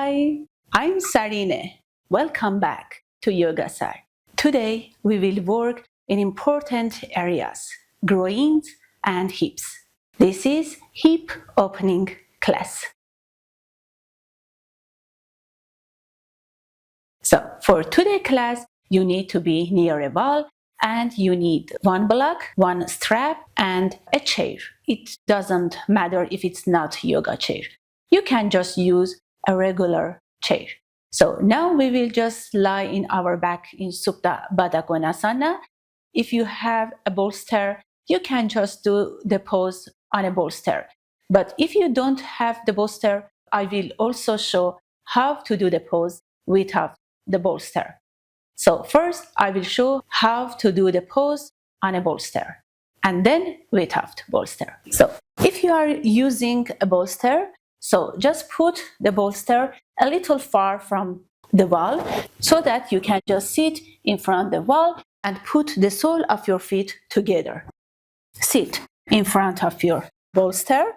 Hi, I'm Sarine. Welcome back to Yoga Sar. Today we will work in important areas, groins and hips. This is hip opening class. So for today's class, you need to be near a wall and you need one block, one strap and a chair. It doesn't matter if it's not yoga chair. You can just use a regular chair. So now we will just lie in our back in Supta Baddha Konasana. If you have a bolster, you can just do the pose on a bolster. But if you don't have the bolster, I will also show how to do the pose without the bolster. So first, I will show how to do the pose on a bolster and then without bolster. So if you are using a bolster, so just put the bolster a little far from the wall so that you can just sit in front of the wall and put the sole of your feet together. Sit in front of your bolster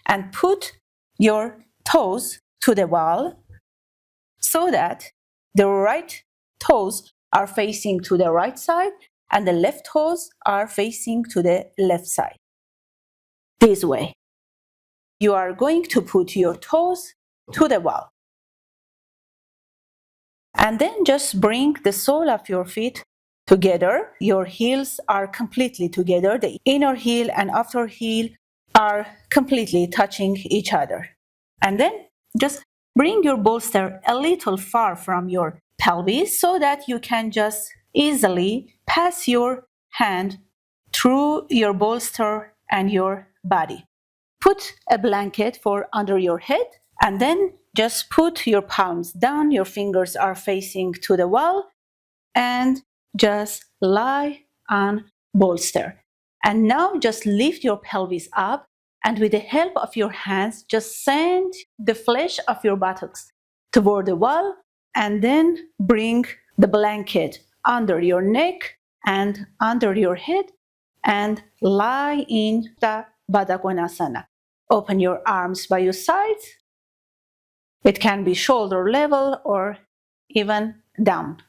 and put your toes to the wall so that the right toes are facing to the right side and the left toes are facing to the left side. This way. You are going to put your toes to the wall. And then just bring the sole of your feet together. Your heels are completely together. The inner heel and outer heel are completely touching each other. And then just bring your bolster a little far from your pelvis so that you can just easily pass your hand through your bolster and your body. Put a blanket for under your head and then just put your palms down. Your fingers are facing to the wall and just lie on bolster. And now just lift your pelvis up and with the help of your hands, just send the flesh of your buttocks toward the wall and then bring the blanket under your neck and under your head and lie in the Baddha Konasana. Open your arms by your sides. It can be shoulder level or even down.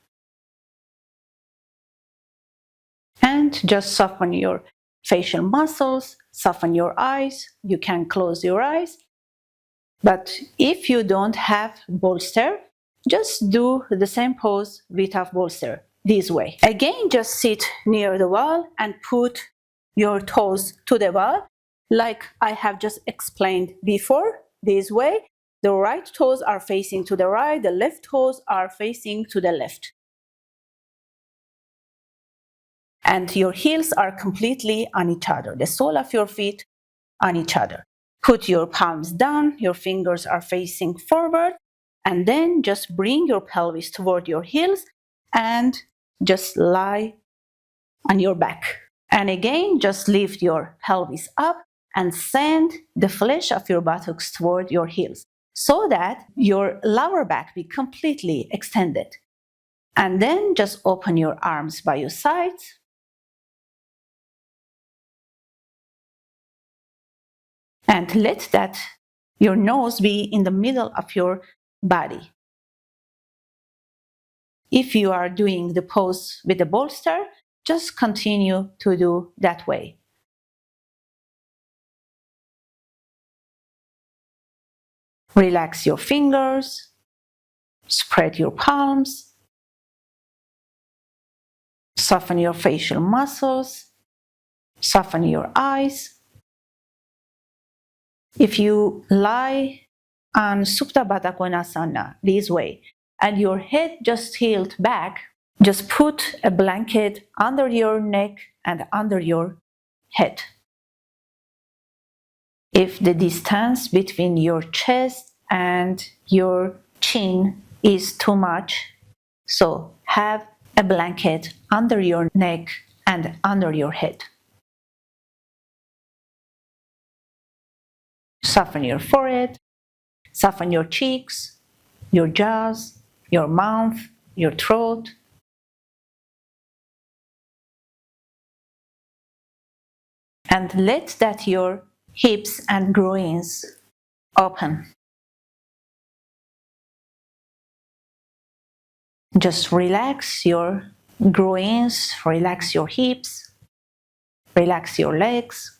And just soften your facial muscles, soften your eyes. You can close your eyes. But if you don't have bolster, just do the same pose without bolster, this way. Again, just sit near the wall and put your toes to the wall, like I have just explained before, this way. The right toes are facing to the right, the left toes are facing to the left. And your heels are completely on each other, the sole of your feet on each other. Put your palms down, your fingers are facing forward, and then just bring your pelvis toward your heels and just lie on your back. And again, just lift your pelvis up and send the flesh of your buttocks toward your heels so that your lower back be completely extended. And then just open your arms by your sides. And let that your nose be in the middle of your body. If you are doing the pose with the bolster, just continue to do that way. Relax your fingers, spread your palms, soften your facial muscles, soften your eyes. If you lie on Supta Baddha Konasana this way and your head just tilted back, just put a blanket under your neck and under your head. If the distance between your chest and your chin is too much, so have a blanket under your neck and under your head. Soften your forehead, soften your cheeks, your jaws, your mouth, your throat. And let that your hips and groins open. Just relax your groins, relax your hips, relax your legs,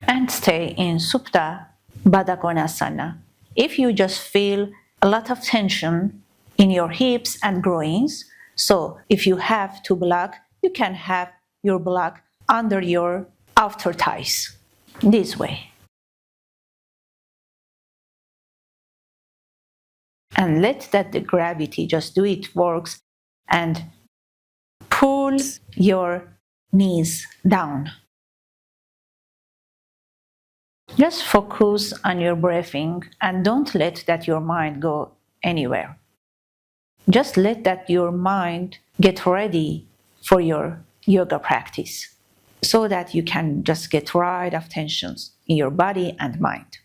and stay in Supta, Baddha Konasana. If you just feel a lot of tension in your hips and groins, so if you have to block, you can have your block under your outer thighs, this way. And let that the gravity just do its works and pull your knees down. Just focus on your breathing and don't let that your mind go anywhere. Just let that your mind get ready for your yoga practice so that you can just get rid of tensions in your body and mind.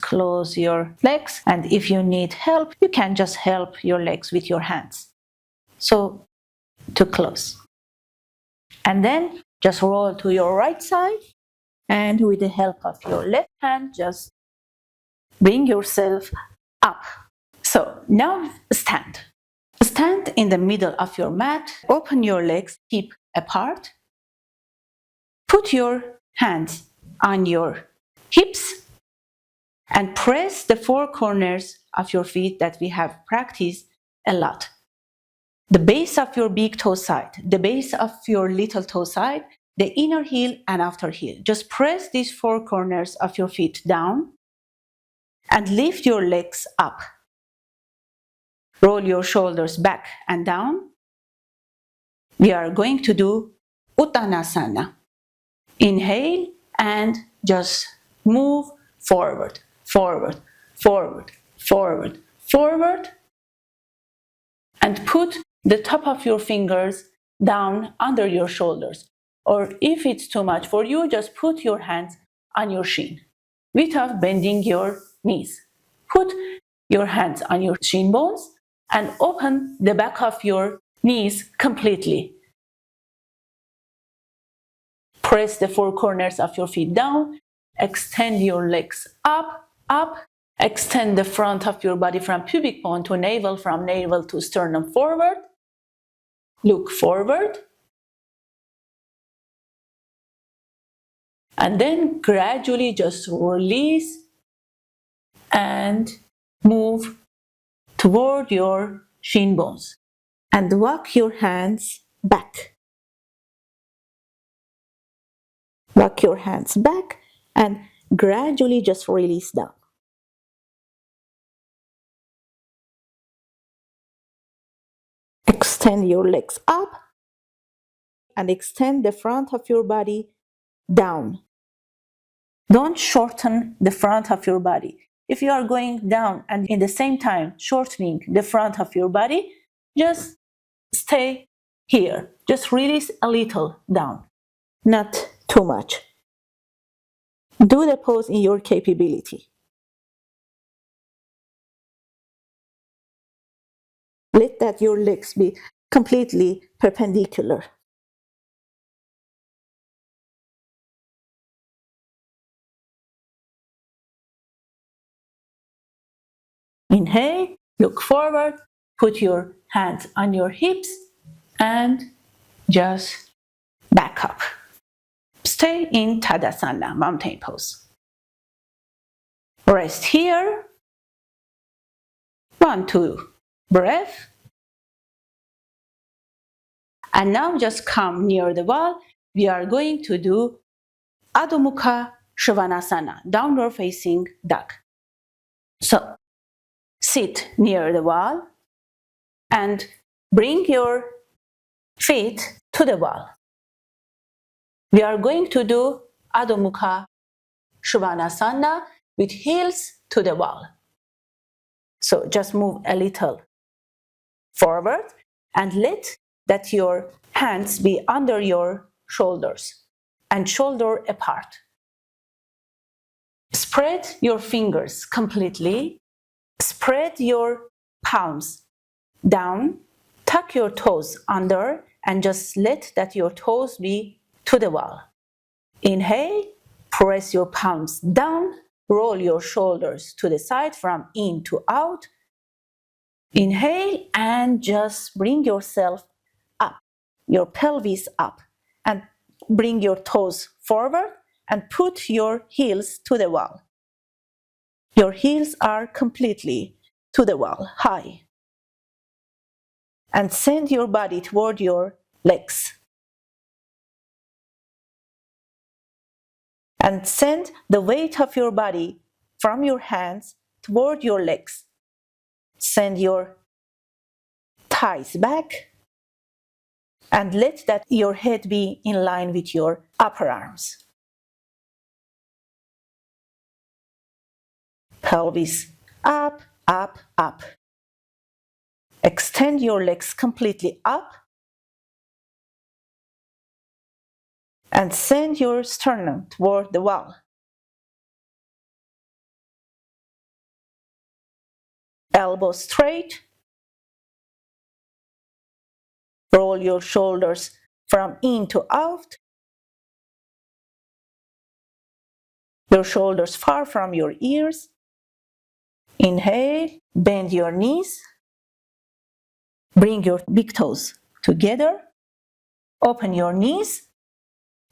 Close your legs, and if you need help, you can just help your legs with your hands. So, to close. And then just roll to your right side, and with the help of your left hand, just bring yourself up. So, now stand. Stand in the middle of your mat, open your legs hip apart, put your hands on your hips, and press the four corners of your feet that we have practiced a lot. The base of your big toe side, the base of your little toe side, the inner heel and outer heel. Just press these four corners of your feet down and lift your legs up. Roll your shoulders back and down. We are going to do Uttanasana. Inhale and just move forward, forward, forward, forward, forward, and put the top of your fingers down under your shoulders. Or if it's too much for you, just put your hands on your shin without bending your knees. Put your hands on your shin bones and open the back of your knees completely. Press the four corners of your feet down. Extend your legs up, up. Extend the front of your body from pubic bone to navel, from navel to sternum forward. Look forward. And then gradually just release and move toward your shin bones. And walk your hands back. Walk your hands back and gradually just release down. Extend your legs up and extend the front of your body down. Don't shorten the front of your body. If you are going down and in the same time shortening the front of your body, just stay here. Just release a little down, not too much. Do the pose in your capability. Let that your legs be completely perpendicular. Inhale, look forward, put your hands on your hips and just back up. Stay in Tadasana, mountain pose. Rest here. 1, 2, breath. And now just come near the wall. We are going to do Adho Mukha Svanasana, downward facing dog. So, sit near the wall and bring your feet to the wall. We are going to do Adho Mukha Svanasana with heels to the wall. So just move a little forward and let that your hands be under your shoulders and shoulder apart. Spread your fingers completely. Spread your palms down. Tuck your toes under and just let that your toes be to the wall. Inhale, press your palms down, roll your shoulders to the side from in to out. Inhale and just bring yourself up, your pelvis up, and bring your toes forward and put your heels to the wall. Your heels are completely to the wall, high. And send your body toward your legs. And send the weight of your body from your hands toward your legs. Send your thighs back and let that your head be in line with your upper arms. Pelvis up, up, up. Extend your legs completely up and send your sternum toward the wall. Elbows straight. Roll your shoulders from in to out. Your shoulders far from your ears. Inhale, bend your knees. Bring your big toes together. Open your knees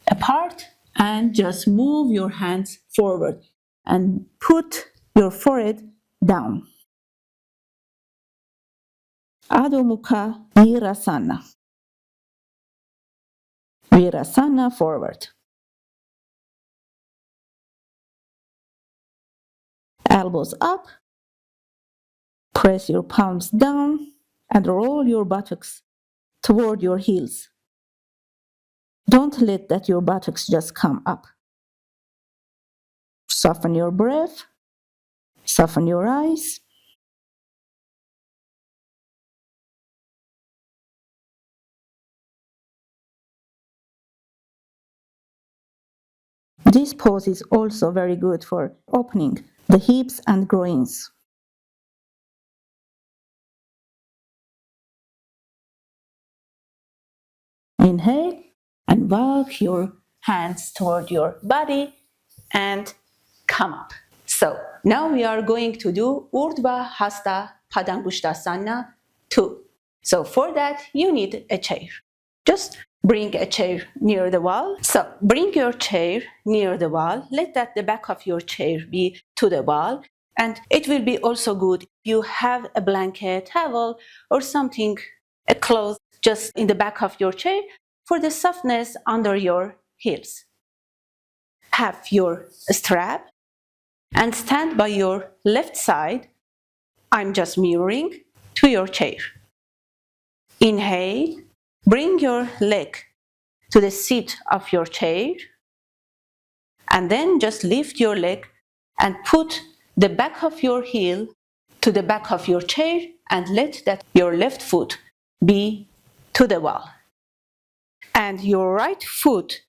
apart and just move your hands forward and put your forehead down. Adho Mukha Virasana. Virasana forward. Elbows up. Press your palms down and roll your buttocks toward your heels. Don't let that your buttocks just come up. Soften your breath. Soften your eyes. This pose is also very good for opening the hips and groins. Inhale and walk your hands toward your body and come up. So now we are going to do Urdhva Hasta Padangusthasana 2. So for that you need a chair. Just bring a chair near the wall. So bring your chair near the wall. Let that the back of your chair be to the wall. And it will be also good if you have a blanket, towel, or something, a cloth just in the back of your chair for the softness under your heels. Have your strap and stand by your left side. I'm just mirroring to your chair. Inhale, bring your leg to the seat of your chair and then just lift your leg and put the back of your heel to the back of your chair and let that your left foot be to the wall. And your right foot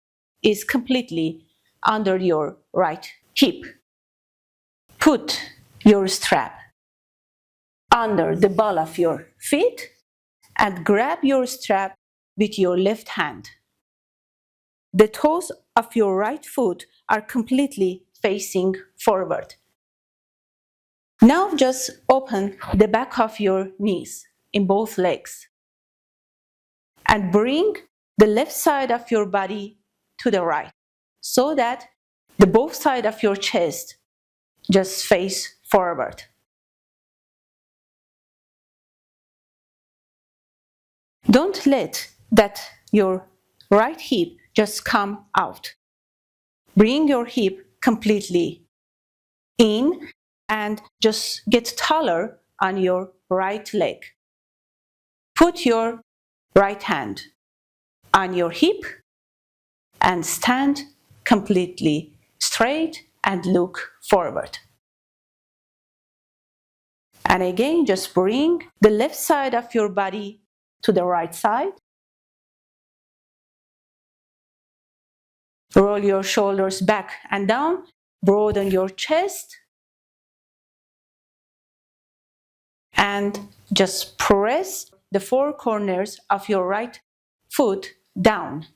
is completely under your right hip. Put your strap under the ball of your feet and grab your strap with your left hand. The toes of your right foot are completely facing forward. Now just open the back of your knees in both legs and bring the left side of your body to the right so that the both sides of your chest just face forward. Don't let that your right hip just come out. Bring your hip completely in and just get taller on your right leg. Put your right hand on your hip and stand completely straight and look forward. And again, just bring the left side of your body to the right side. Roll your shoulders back and down. Broaden your chest. And just press the four corners of your right foot down.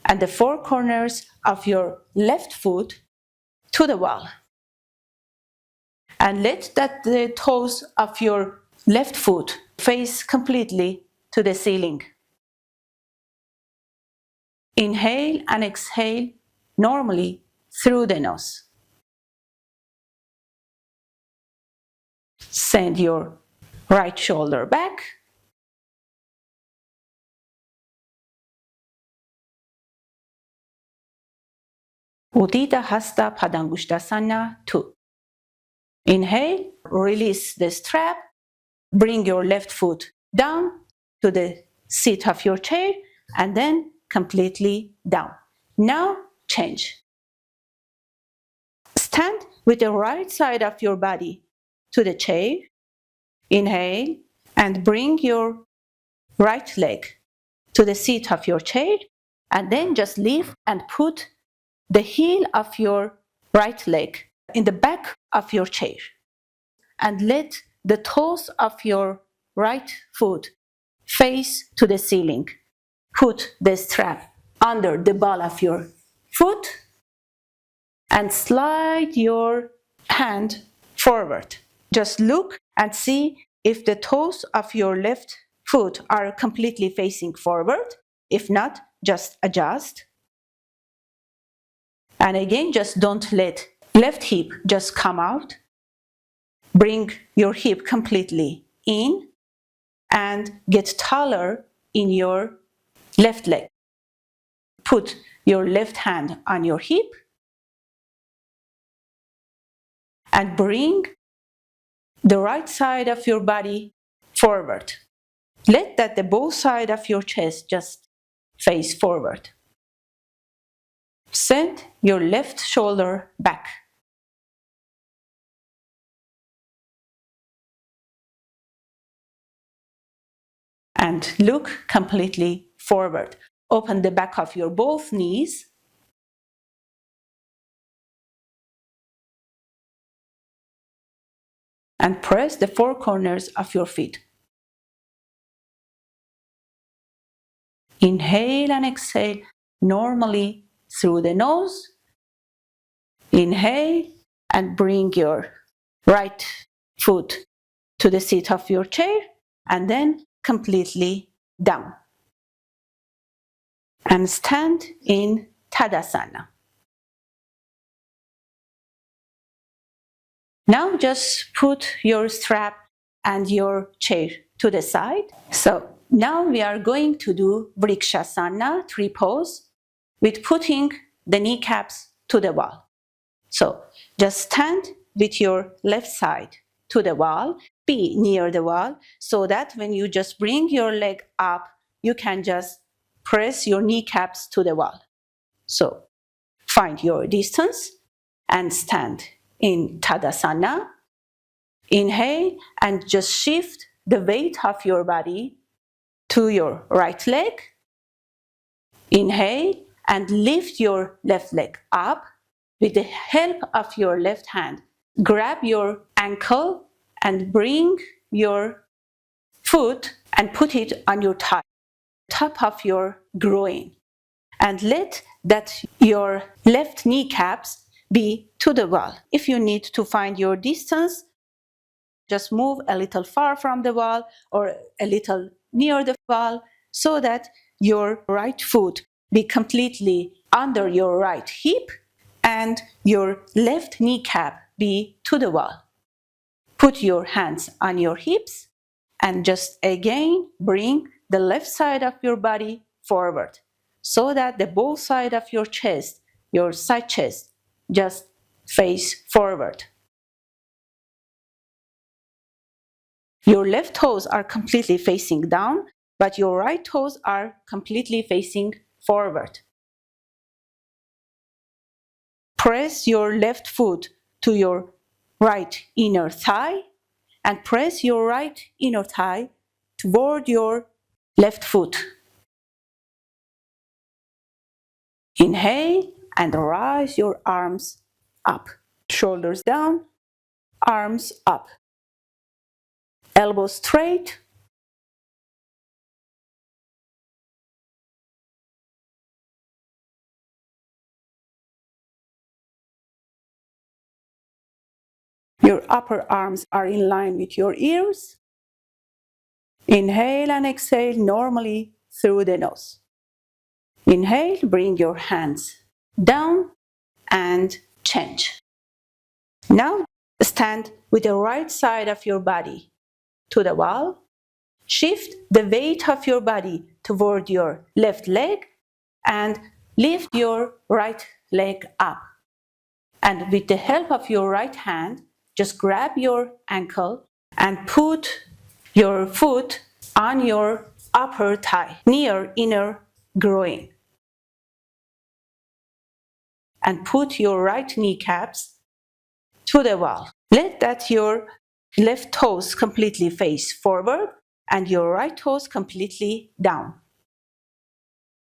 And the four corners of your left foot to the wall. And let the toes of your left foot face completely to the ceiling. Inhale and exhale normally through the nose. Send your right shoulder back. Utthita, Hasta, Padangusthasana 2. Inhale, release the strap, bring your left foot down to the seat of your chair, and then completely down. Now change. Stand with the right side of your body to the chair. Inhale, and bring your right leg to the seat of your chair, and then just lift and put the heel of your right leg in the back of your chair. And let the toes of your right foot face to the ceiling. Put the strap under the ball of your foot and slide your hand forward. Just look and see if the toes of your left foot are completely facing forward. If not, just adjust. And again, just don't let left hip just come out. Bring your hip completely in and get taller in your left leg. Put your left hand on your hip and bring the right side of your body forward. Let that the both sides of your chest just face forward. Send your left shoulder back. And look completely forward. Open the back of your both knees. And press the four corners of your feet. Inhale and exhale normally through the nose. Inhale and bring your right foot to the seat of your chair and then completely down. And stand in Tadasana. Now just put your strap and your chair to the side. So now we are going to do Vrksasana, tree pose, with putting the kneecaps to the wall. So just stand with your left side to the wall, be near the wall, so that when you just bring your leg up, you can just press your kneecaps to the wall. So find your distance and stand in Tadasana. Inhale and just shift the weight of your body to your right leg. Inhale and lift your left leg up with the help of your left hand. Grab your ankle and bring your foot and put it on your thigh, top of your groin. And let that your left kneecaps be to the wall. If you need to find your distance, just move a little far from the wall or a little near the wall so that your right foot be completely under your right hip and your left kneecap be to the wall. Put your hands on your hips and just again bring the left side of your body forward so that the both side of your chest, your side chest, just face forward. Your left toes are completely facing down, but your right toes are completely facing forward. Press your left foot to your right inner thigh and press your right inner thigh toward your left foot. Inhale and rise your arms up. Shoulders down, arms up. Elbows straight. Your upper arms are in line with your ears. Inhale and exhale normally through the nose. Inhale, bring your hands down and change. Now stand with the right side of your body to the wall. Shift the weight of your body toward your left leg and lift your right leg up. And with the help of your right hand, just grab your ankle and put your foot on your upper thigh, near inner groin. And put your right kneecaps to the wall. Let that your left toes completely face forward and your right toes completely down.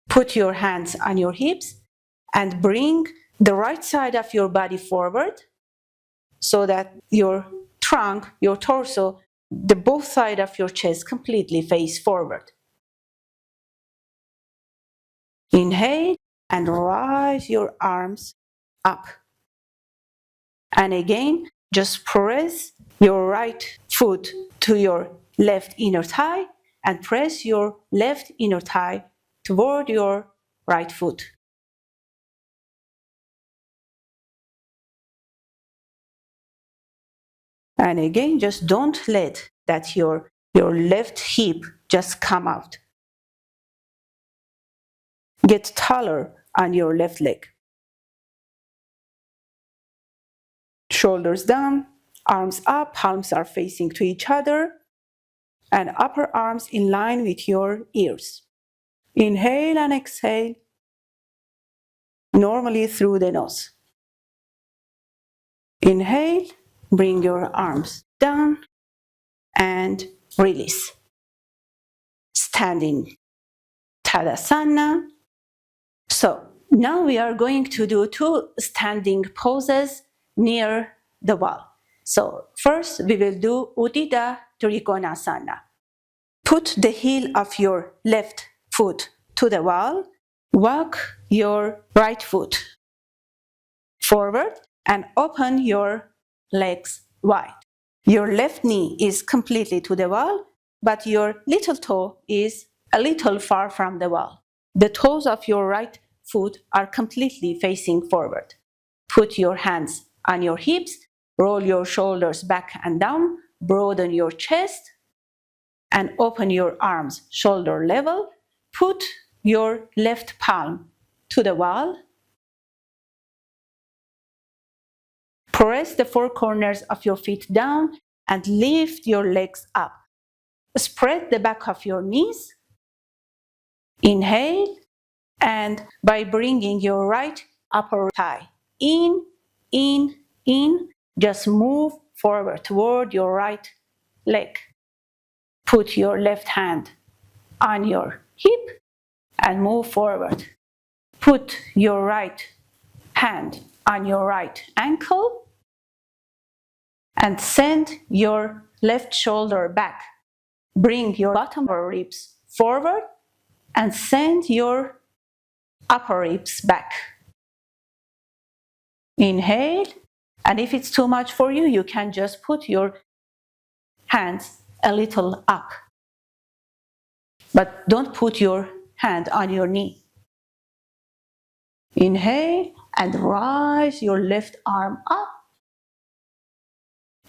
Put your hands on your hips and bring the right side of your body forward so that your trunk, your torso, the both sides of your chest completely face forward. Inhale and rise your arms up. And again, just press your right foot to your left inner thigh and press your left inner thigh toward your right foot. And again, just don't let that your left hip just come out. Get taller on your left leg. Shoulders down, arms up, palms are facing to each other, and upper arms in line with your ears. Inhale and exhale, normally through the nose. Inhale, bring your arms down and release. Standing Tadasana. So now we are going to do 2 standing poses near the wall. So first we will do Utthita Trikonasana. Put the heel of your left foot to the wall. Walk your right foot forward and open your legs wide. Your left knee is completely to the wall, but your little toe is a little far from the wall. The toes of your right foot are completely facing forward. Put your hands on your hips, roll your shoulders back and down, broaden your chest, and open your arms shoulder level. Put your left palm to the wall. Press the 4 corners of your feet down and lift your legs up. Spread the back of your knees. Inhale, and by bringing your right upper thigh in, just move forward toward your right leg. Put your left hand on your hip and move forward. Put your right hand on your right ankle and send your left shoulder back. Bring your bottom ribs forward and send your upper ribs back. Inhale, and if it's too much for you, you can just put your hands a little up. But don't put your hand on your knee. Inhale and rise your left arm up.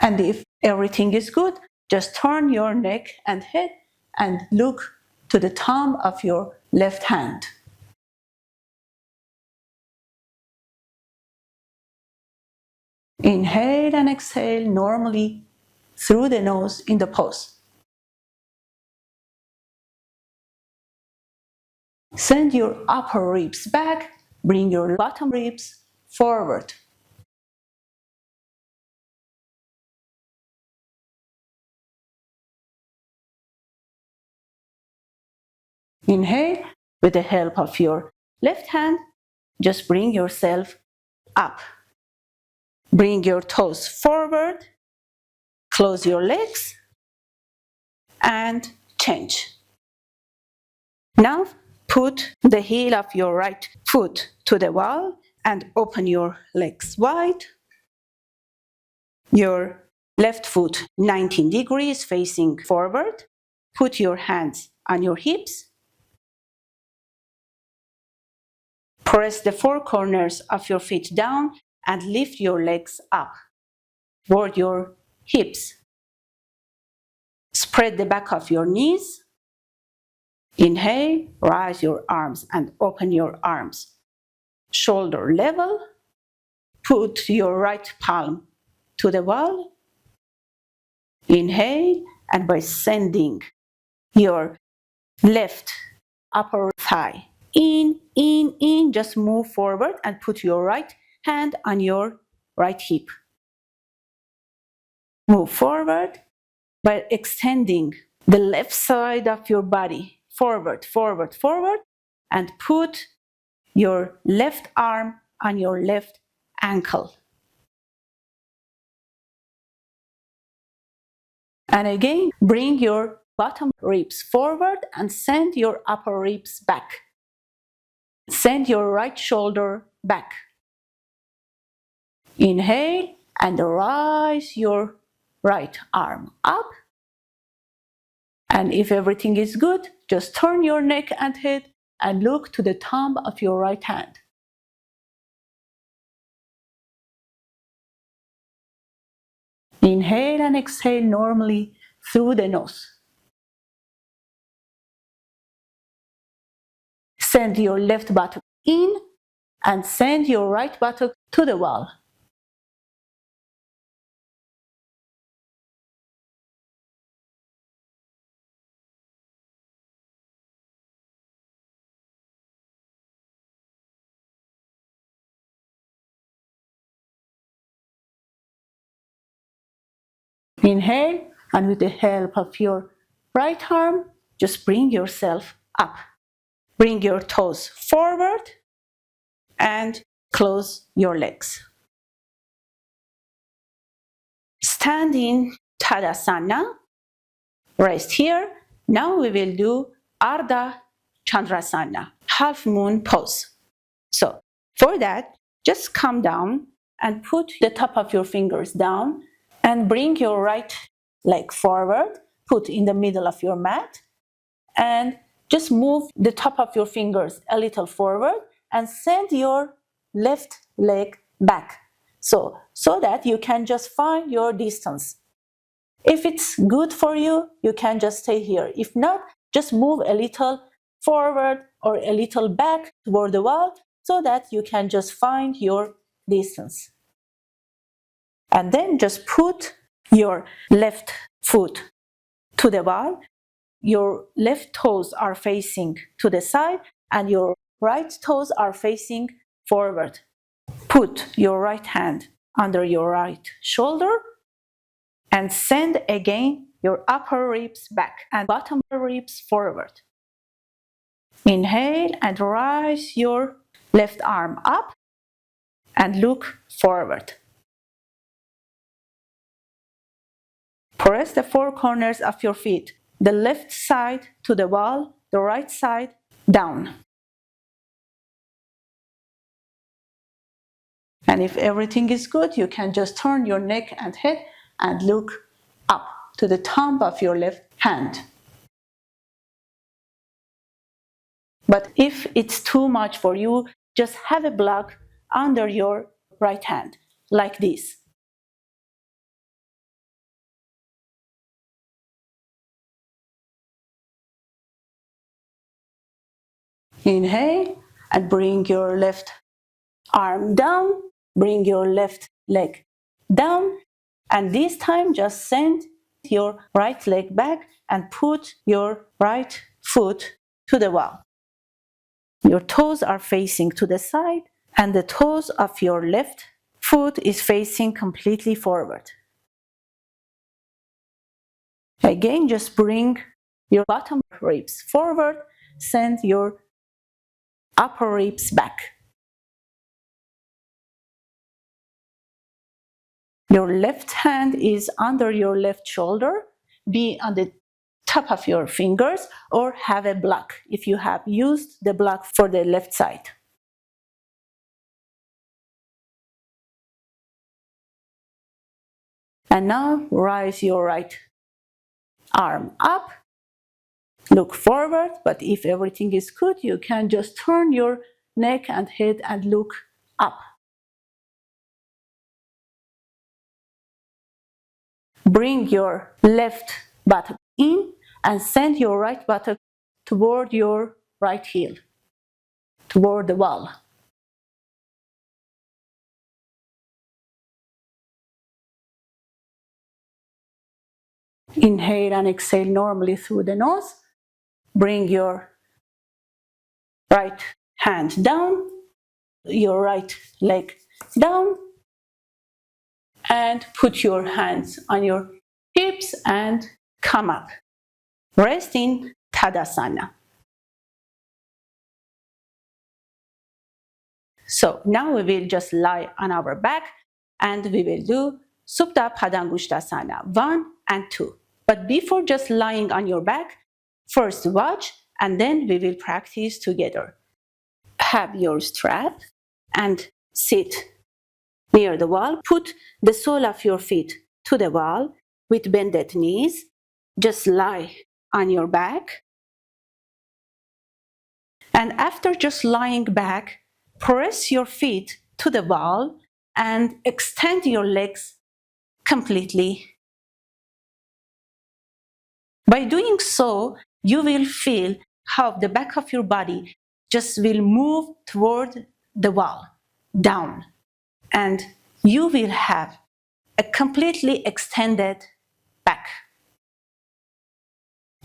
And if everything is good, just turn your neck and head and look to the thumb of your left hand. Inhale and exhale normally through the nose in the pose. Send your upper ribs back, bring your bottom ribs forward. Inhale, with the help of your left hand, just bring yourself up. Bring your toes forward, close your legs, and change. Now put the heel of your right foot to the wall and open your legs wide. Your left foot 19 degrees facing forward. Put your hands on your hips. Press the four corners of your feet down and lift your legs up toward your hips. Spread the back of your knees. Inhale, rise your arms and open your arms. Shoulder level. Put your right palm to the wall. Inhale, and by sending your left upper thigh in, just move forward and put your right hand on your right hip. Move forward by extending the left side of your body forward, forward, forward, and put your left arm on your left ankle. And again, bring your bottom ribs forward and send your upper ribs back. Send your right shoulder back. Inhale and rise your right arm up. And if everything is good, just turn your neck and head and look to the thumb of your right hand. Inhale and exhale normally through the nose. Send your left buttock in and send your right buttock to the wall. Inhale, and with the help of your right arm, just bring yourself up. Bring your toes forward and close your legs. Stand in Tadasana. Rest here. Now we will do Ardha Chandrasana, half moon pose. So for that, just come down and put the top of your fingers down and bring your right leg forward, put in the middle of your mat, and just move the top of your fingers a little forward and send your left leg back. So that you can just find your distance. If it's good for you, you can just stay here. If not, just move a little forward or a little back toward the wall so that you can just find your distance. And then just put your left foot to the wall. Your left toes are facing to the side and your right toes are facing forward. Put your right hand under your right shoulder and send again your upper ribs back and bottom ribs forward. Inhale and rise your left arm up and look forward. Press the four corners of your feet, the left side to the wall, the right side down. And if everything is good, you can just turn your neck and head and look up to the thumb of your left hand. But if it's too much for you, just have a block under your right hand, like this. Inhale and bring your left arm down, bring your left leg down, and this time just send your right leg back and put your right foot to the wall. Your toes are facing to the side and the toes of your left foot is facing completely forward. Again, just bring your bottom ribs forward send your upper ribs back. Your left hand is under your left shoulder, be on the top of your fingers, or have a block if you have used the block for the left side. And now rise your right arm up, look forward, but if everything is good, you can just turn your neck and head and look up. Bring your left buttock in and send your right buttock toward your right heel, toward the wall. Inhale and exhale normally through the nose. Bring your right hand down, your right leg down, and put your hands on your hips and come up. Rest in Tadasana. So now we will just lie on our back and we will do Supta Padangusthasana 1 and 2. But before just lying on your back, first watch and then we will practice together. Have your strap and sit near the wall. Put the sole of your feet to the wall with bended knees. Just lie on your back. And after just lying back, press your feet to the wall and extend your legs completely. By doing so, you will feel how the back of your body just will move toward the wall, down. And you will have a completely extended back.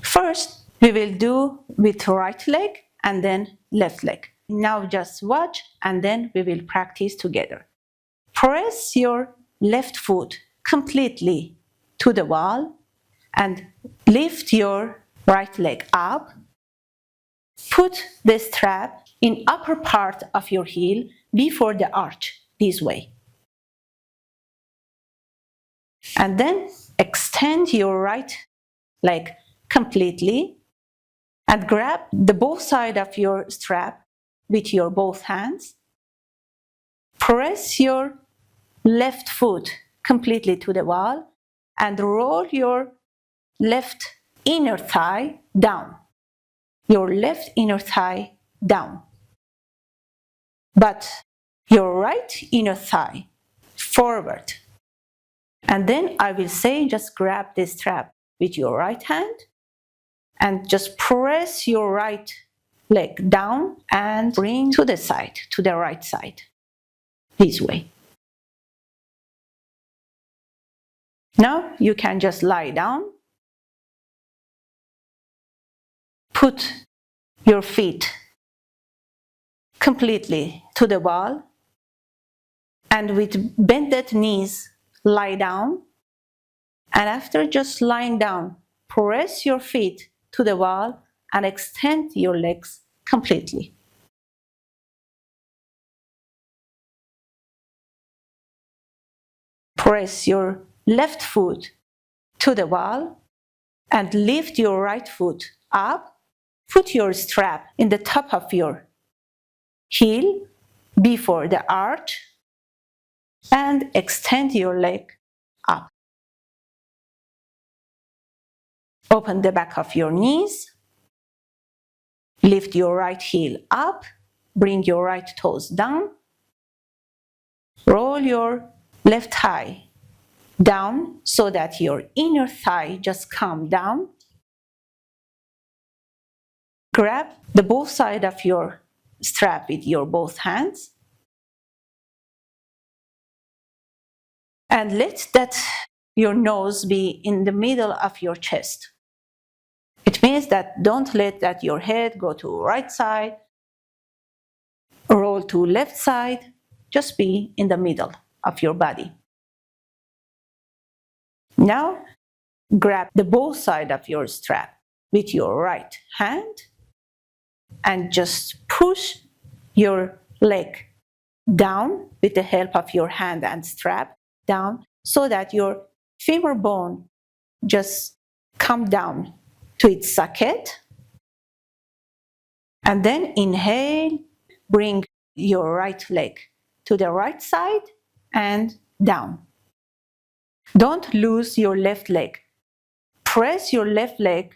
First, we will do with right leg and then left leg. Now just watch and then we will practice together. Press your left foot completely to the wall and lift your right leg up. Put the strap in upper part of your heel before the arch, this way. And then extend your right leg completely and grab the both side of your strap with your both hands. Press your left foot completely to the wall and roll your left inner thigh down. Your left inner thigh down. But your right inner thigh forward. And then I will say just grab this strap with your right hand and just press your right leg down and bring to the side, to the right side, this way. Now you can just lie down. Put your feet completely to the wall and with bended knees lie down. And after just lying down, press your feet to the wall and extend your legs completely. Press your left foot to the wall and lift your right foot up. Put your strap in the top of your heel before the arch and extend your leg up. Open the back of your knees. Lift your right heel up. Bring your right toes down. Roll your left thigh down so that your inner thigh just come down. Grab the both side of your strap with your both hands. And let that your nose be in the middle of your chest. It means that don't let that your head go to right side, roll to left side, just be in the middle of your body. Now, grab the both side of your strap with your right hand and just push your leg down with the help of your hand and strap down so that your femur bone just come down to its socket. And then inhale, bring your right leg to the right side and down. Don't lose your left leg. Press your left leg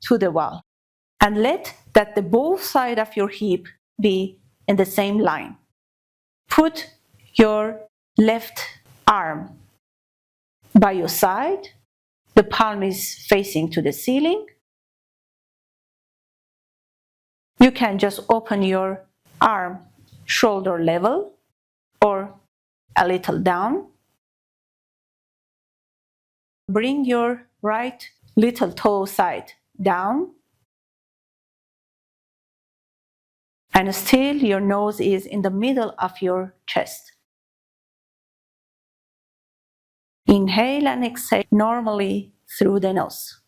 to the wall and let that the both side of your hip be in the same line. Put your left arm by your side. The palm is facing to the ceiling. You can just open your arm shoulder level or a little down. Bring your right little toe side down. And still your nose is in the middle of your chest. Inhale and exhale normally through the nose.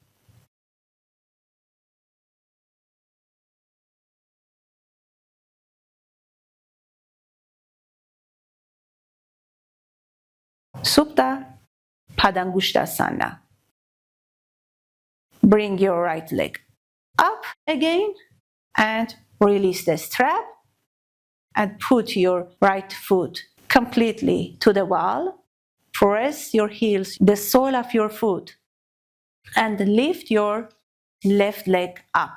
Supta, Padangusthasana. Bring your right leg up again and release the strap and put your right foot completely to the wall. Press your heels, the sole of your foot, and lift your left leg up.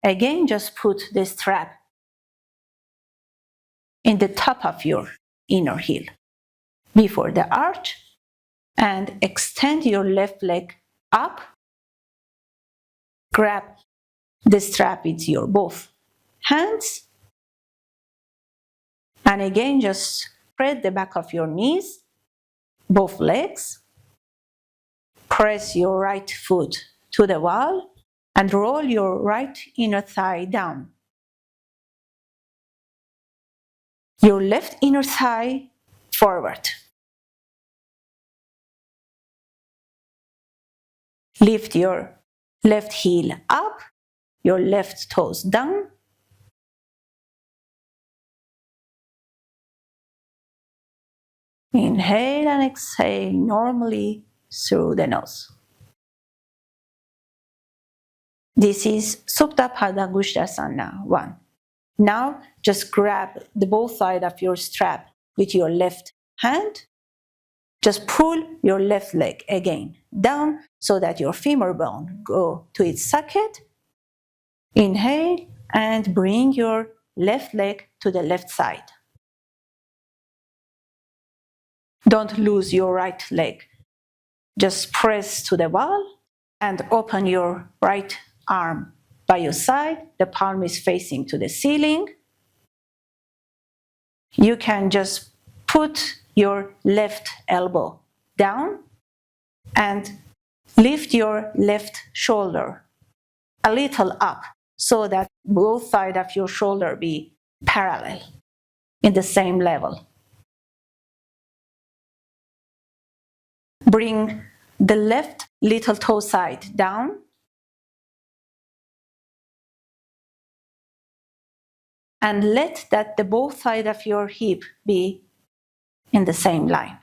Again, just put the strap in the top of your inner heel before the arch and extend your left leg up. Grab the strap with your both hands. And again, just spread the back of your knees, both legs. Press your right foot to the wall and roll your right inner thigh down. Your left inner thigh forward. Lift your left heel up, your left toes down. Inhale and exhale normally through the nose. This is Supta Padangusthasana 1. Now just grab the both sides of your strap with your left hand. Just pull your left leg again down so that your femur bone go to its socket. Inhale and bring your left leg to the left side. Don't lose your right leg. Just press to the wall and open your right arm by your side. The palm is facing to the ceiling. You can just put your left elbow down and lift your left shoulder a little up so that both sides of your shoulder be parallel in the same level. Bring the left little toe side down. And let that the both sides of your hip be in the same line.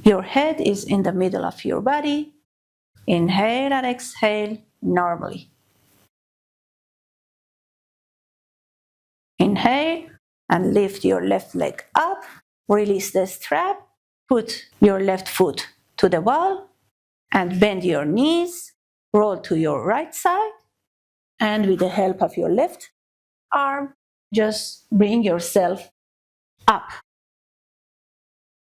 Your head is in the middle of your body. Inhale and exhale normally. Inhale and lift your left leg up. Release the strap. Put your left foot to the wall and bend your knees. Roll to your right side. And with the help of your left arm, just bring yourself up.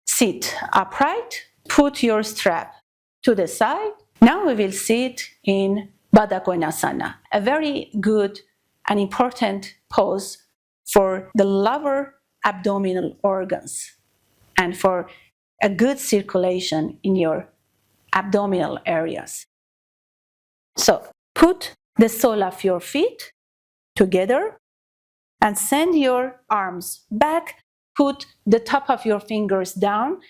Sit upright. Put your strap to the side. Now we will sit in Baddha Konasana, a very good and important pose for the lower abdominal organs and for a good circulation in your abdominal areas. So put the sole of your feet together and send your arms back. Put the top of your fingers down,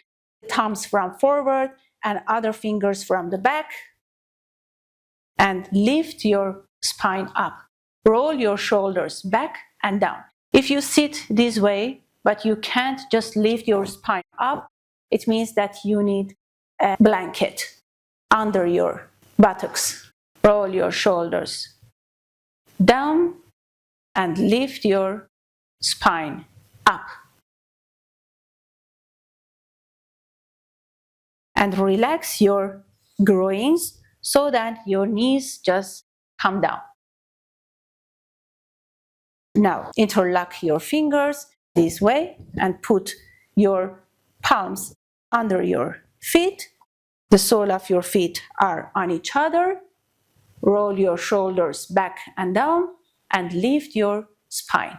thumbs from forward and other fingers from the back. and lift your spine up. Roll your shoulders back and down. If you sit this way, but you can't just lift your spine up, it means that you need a blanket under your buttocks. Roll your shoulders down and lift your spine up. And relax your groins so that your knees just come down. Now, interlock your fingers this way and put your palms under your feet. The sole of your feet are on each other. Roll your shoulders back and down and lift your spine.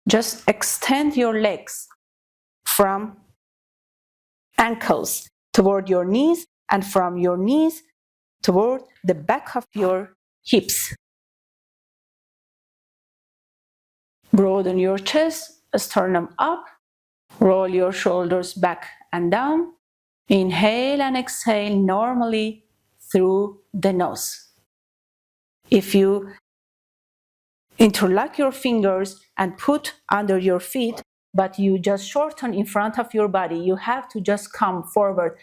Just extend your legs from ankles toward your knees and from your knees toward the back of your hips. Broaden your chest, sternum up. Roll your shoulders back and down. Inhale and exhale normally through the nose. If you interlock your fingers and put under your feet, but you just shorten in front of your body, you have to just come forward.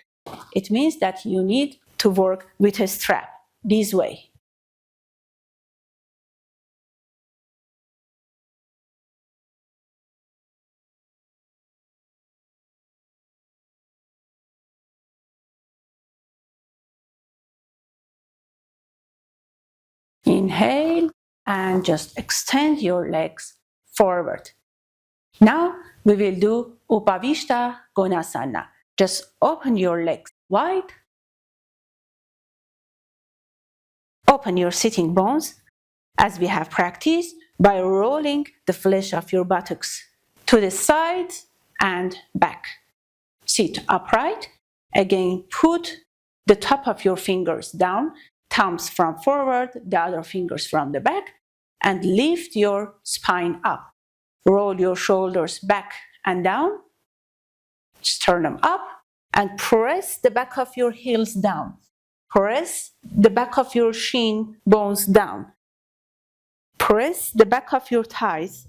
It means that you need to work with a strap this way. Inhale and just extend your legs forward. Now we will do Upavistha Konasana. Just open your legs wide. Open your sitting bones as we have practiced by rolling the flesh of your buttocks to the side and back. Sit upright. Again, put the top of your fingers down, thumbs from forward, the other fingers from the back, and lift your spine up. Roll your shoulders back and down, sternum up, and press the back of your heels down. Press the back of your shin bones down. Press the back of your thighs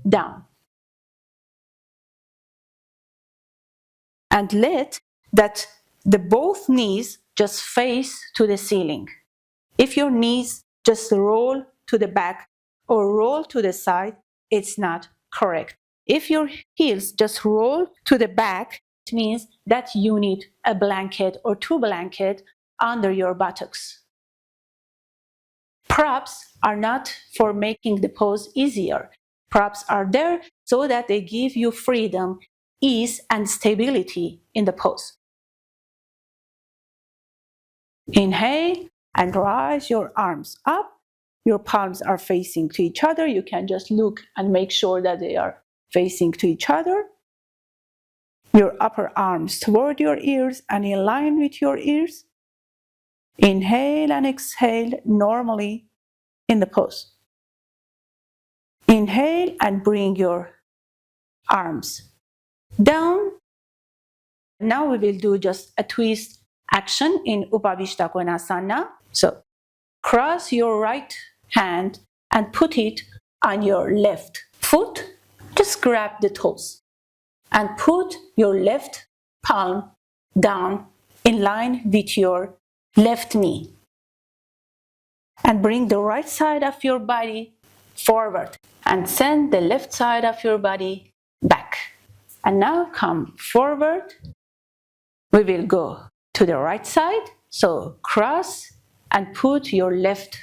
down. And let that the both knees just face to the ceiling. If your knees just roll to the back or roll to the side, it's not correct. If your heels just roll to the back, it means that you need a blanket or two blankets under your buttocks. Props are not for making the pose easier. Props are there so that they give you freedom, ease, and stability in the pose. Inhale and rise your arms up. Your palms are facing to each other. You can just look and make sure that they are facing to each other. Your upper arms toward your ears and in line with your ears. Inhale and exhale normally in the pose. Inhale and bring your arms down. Now we will do just a twist action in Upavistha Konasana. So cross your right hand and put it on your left foot. Just grab the toes and put your left palm down in line with your left knee. And bring the right side of your body forward and send the left side of your body back. And now come forward. We will go to the right side. So cross and put your left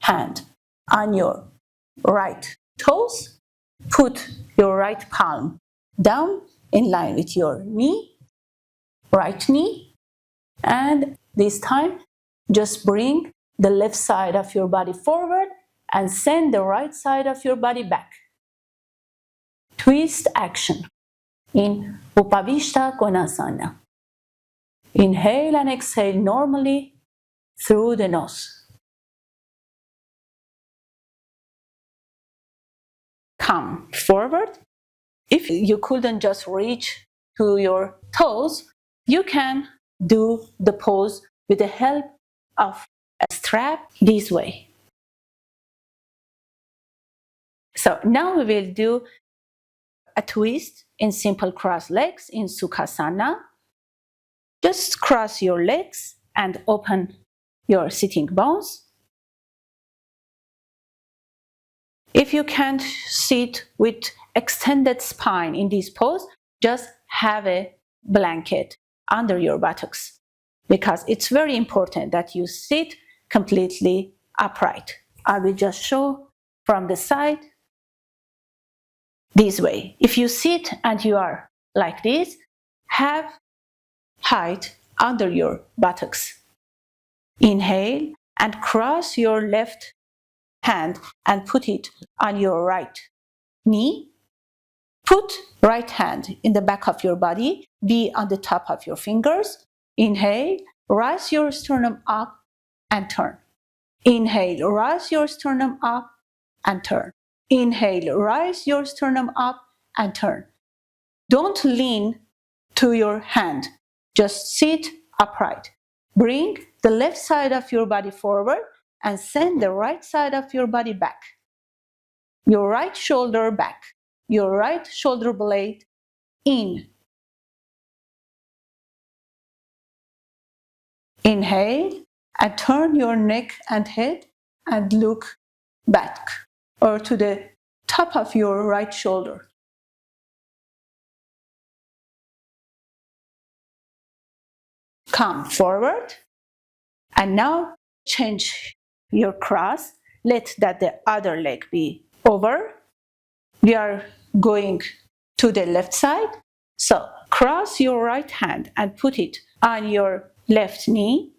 hand on your right toes. Put your right palm down in line with your knee, right knee. And this time, just bring the left side of your body forward and send the right side of your body back. Twist action in Upavistha Konasana. Inhale and exhale normally through the nose. Come forward If you couldn't just reach to your toes, you can do the pose with the help of a strap this way. So now we will do a twist in simple cross legs in Sukhasana. Just cross your legs and open your sitting bones. If you can't sit with extended spine in this pose, just have a blanket under your buttocks, because it's very important that you sit completely upright. I will just show from the side this way. If you sit and you are like this, have height under your buttocks. Inhale and cross your left hand and put it on your right knee. Put right hand in the back of your body, be on the top of your fingers. Inhale, rise your sternum up and turn. Inhale, rise your sternum up and turn. Inhale, rise your sternum up and turn. Don't lean to your hand, just sit upright. Bring the left side of your body forward and send the right side of your body back. Your right shoulder back, your right shoulder blade in. Inhale and turn your neck and head and look back or to the top of your right shoulder. Come forward and now change your cross. Let that the other leg be over. We are going to the left side. So cross your right hand and put it on your left knee.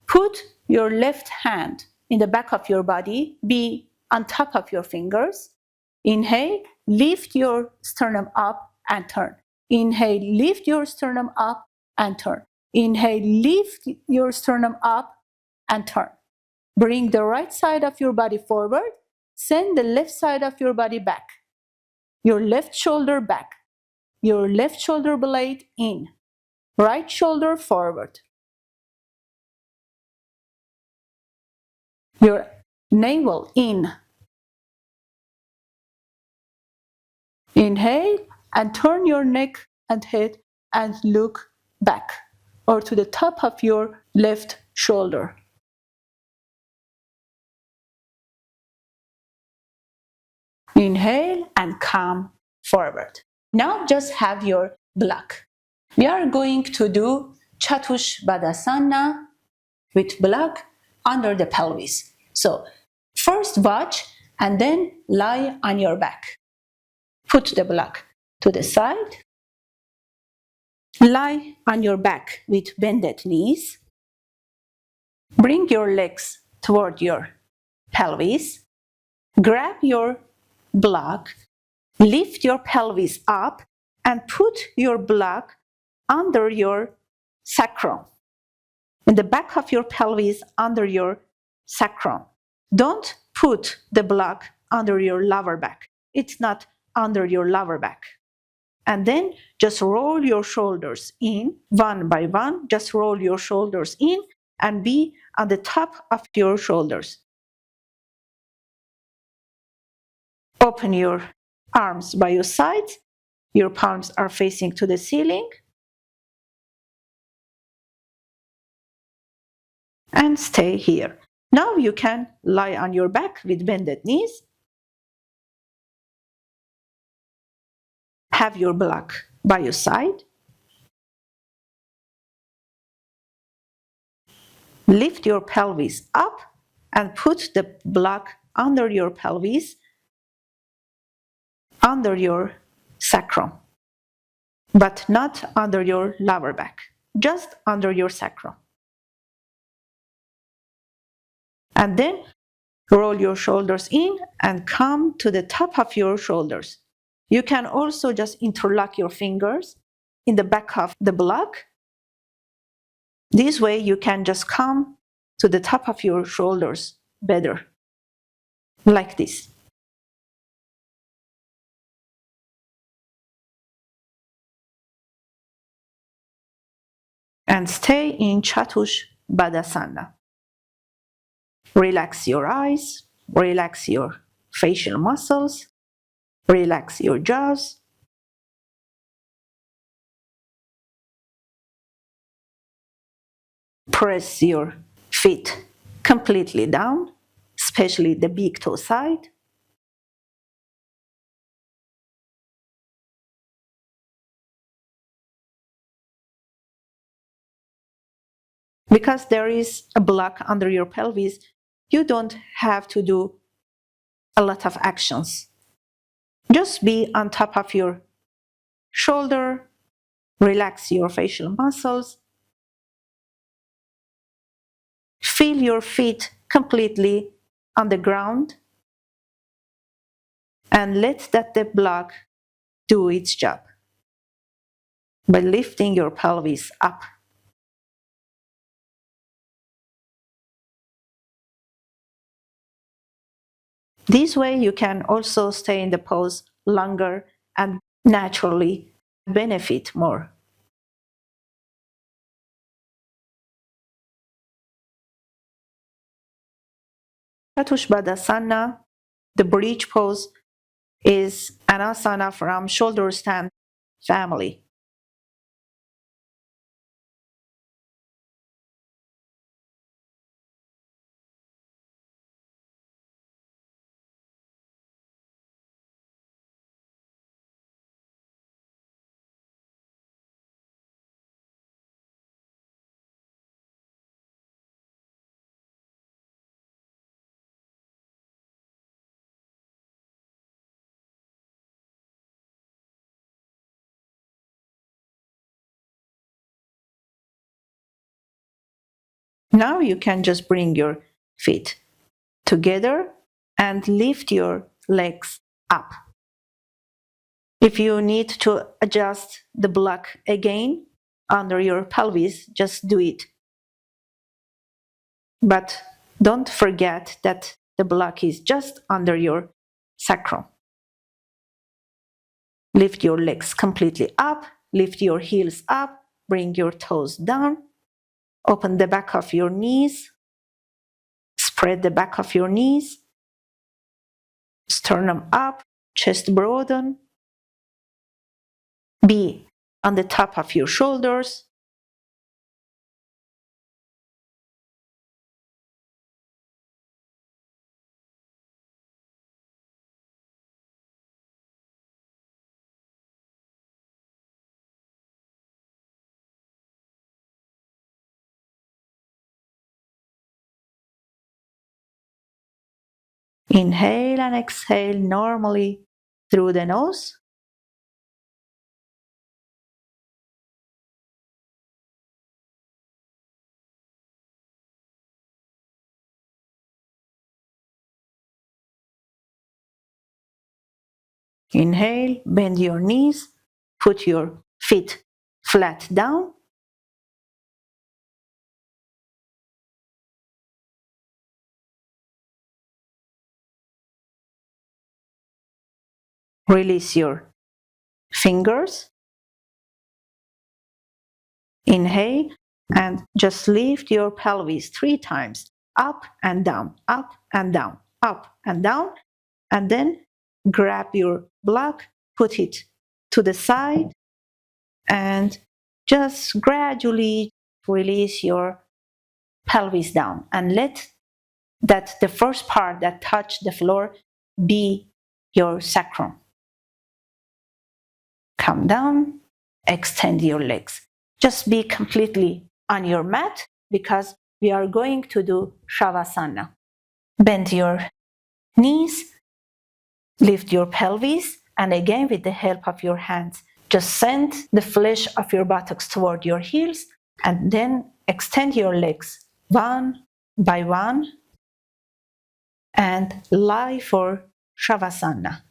Put your left hand in the back of your body, be on top of your fingers. Inhale, lift your sternum up and turn. Inhale, lift your sternum up and turn. Inhale, lift your sternum up and turn. Bring the right side of your body forward. Send the left side of your body back. Your left shoulder back. Your left shoulder blade in. Right shoulder forward. Your navel in. Inhale and turn your neck and head and look back or to the top of your left shoulder. Inhale and come forward. Now just have your block. We are going to do Chatushpadasana with block under the pelvis. So first watch and then lie on your back. Put the block to the side. Lie on your back with bended knees. Bring your legs toward your pelvis. Grab your block. Lift your pelvis up and put your block under your sacrum. In the back of your pelvis, under your sacrum. Don't put the block under your lower back. It's not under your lower back. And then just roll your shoulders in one by one. Just roll your shoulders in and be on the top of your shoulders. Open your arms by your sides. Your palms are facing to the ceiling. And stay here. Now you can lie on your back with bended knees. Have your block by your side. Lift your pelvis up and put the block under your pelvis, under your sacrum, but not under your lower back, just under your sacrum. And then roll your shoulders in and come to the top of your shoulders. You can also just interlock your fingers in the back of the block. This way you can just come to the top of your shoulders better, like this. And stay in Chatushpadasana. Relax your eyes, relax your facial muscles, relax your jaws. Press your feet completely down, especially the big toe side. Because there is a block under your pelvis, you don't have to do a lot of actions. Just be on top of your shoulder, relax your facial muscles, feel your feet completely on the ground, and let that the block do its job by lifting your pelvis up. This way you can also stay in the pose longer and naturally benefit more. Chatushpadasana, the bridge pose, is an asana from shoulder stand family. Now you can just bring your feet together and lift your legs up. If you need to adjust the block again under your pelvis, just do it. But don't forget that the block is just under your sacrum. Lift your legs completely up, lift your heels up, bring your toes down, open the back of your knees, spread the back of your knees, sternum up, chest broaden, be on the top of your shoulders. Inhale and exhale normally through the nose. Inhale, bend your knees, put your feet flat down. Release your fingers. Inhale and just lift your pelvis 3 times, up and down, up and down, up and down, and then grab your block, put it to the side, and just gradually release your pelvis down and let that the first part that touched the floor be your sacrum. Come down, extend your legs. Just be completely on your mat because we are going to do Savasana. Bend your knees, lift your pelvis, and again with the help of your hands, just send the flesh of your buttocks toward your heels and then extend your legs one by one and lie for Savasana.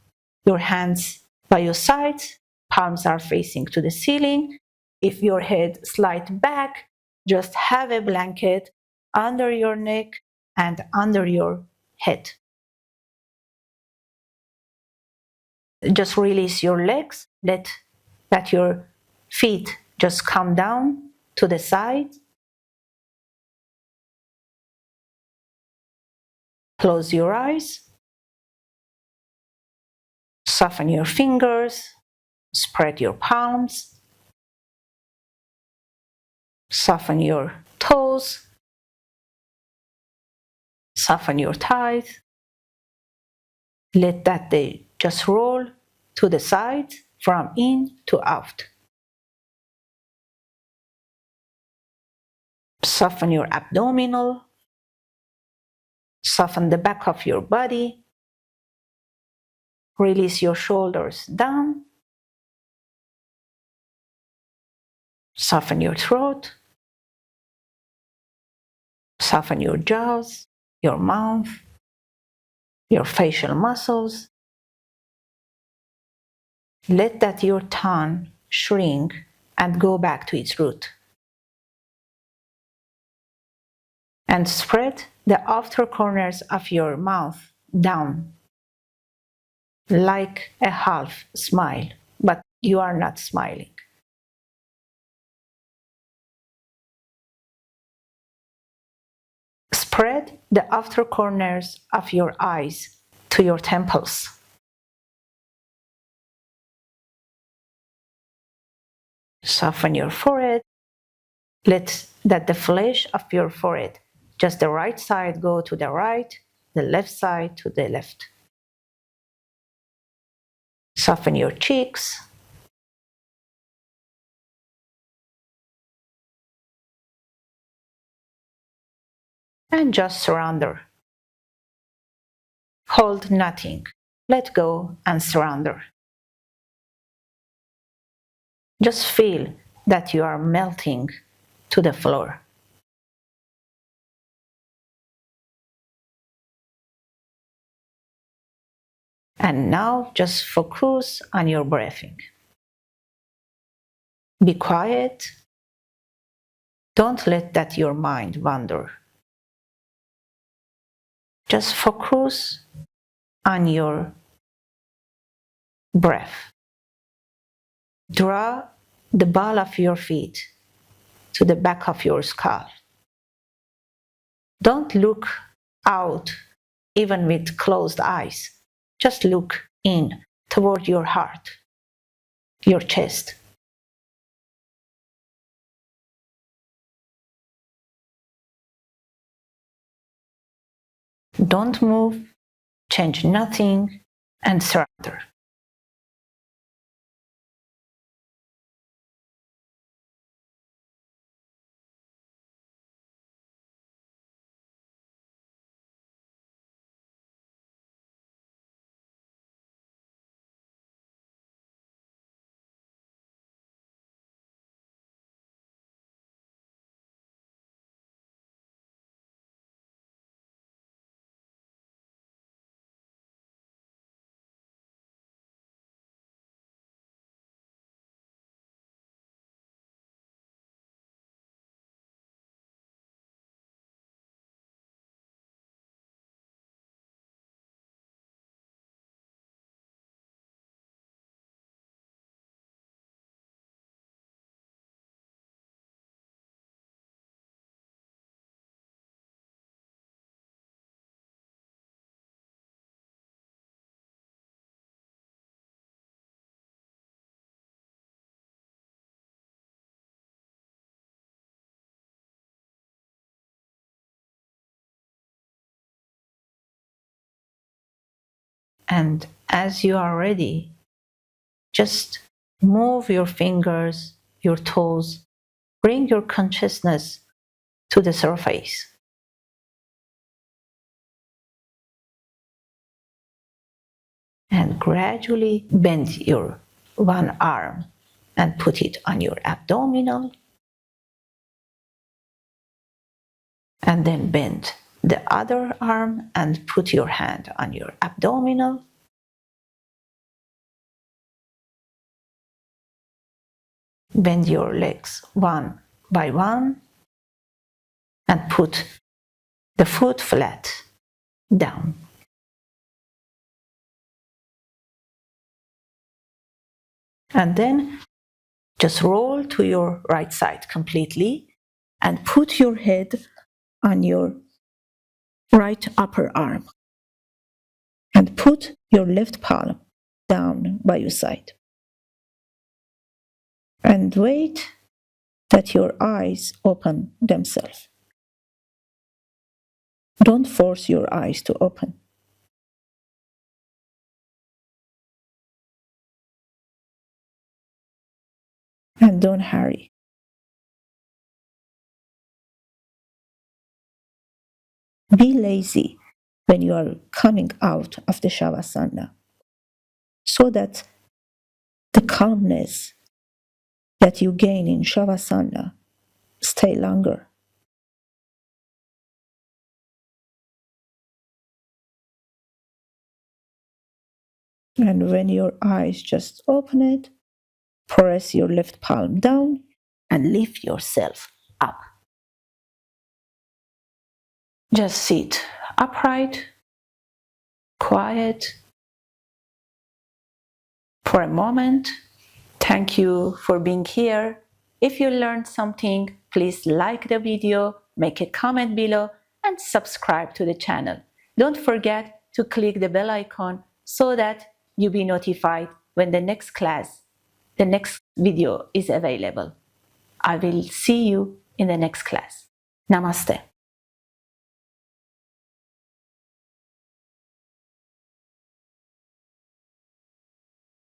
Your hands by your sides, palms are facing to the ceiling. If your head slides back, just have a blanket under your neck and under your head. Just release your legs, let your feet just come down to the side. Close your eyes. Soften your fingers. Spread your palms. Soften your toes. Soften your thighs. Let that day just roll to the side from in to out. Soften your abdominal. Soften the back of your body. Release your shoulders down. Soften your throat. Soften your jaws, your mouth, your facial muscles. Let that your tongue shrink and go back to its root. And spread the outer corners of your mouth down like a half smile, but you are not smiling. Spread the outer corners of your eyes to your temples. Soften your forehead. Let that the flesh of your forehead, just the right side, go to the right, the left side to the left. Soften your cheeks. And just surrender. Hold nothing. Let go and surrender. Just feel that you are melting to the floor. And now just focus on your breathing. Be quiet. Don't let that your mind wander. Just focus on your breath. Draw the ball of your feet to the back of your skull. Don't look out even with closed eyes. Just look in toward your heart, your chest. Don't move, change nothing, and surrender. And as you are ready, just move your fingers, your toes, bring your consciousness to the surface. And gradually bend your one arm and put it on your abdominal. And then bend the other arm and put your hand on your abdominal. Bend your legs one by one and put the foot flat down. And then Just roll to your right side completely and put your head on your right upper arm and put your left palm down by your side. And wait that your eyes open themselves. Don't force your eyes to open. And don't hurry. Be lazy when you are coming out of the Savasana so that the calmness that you gain in Savasana stay longer. And when your eyes just open it, press your left palm down and lift yourself up. Just sit upright, quiet for a moment. Thank you for being here. If you learned something, please like the video, make a comment below, and subscribe to the channel. Don't forget to click the bell icon so that you'll be notified when the next video is available. I will see you in the next class. Namaste.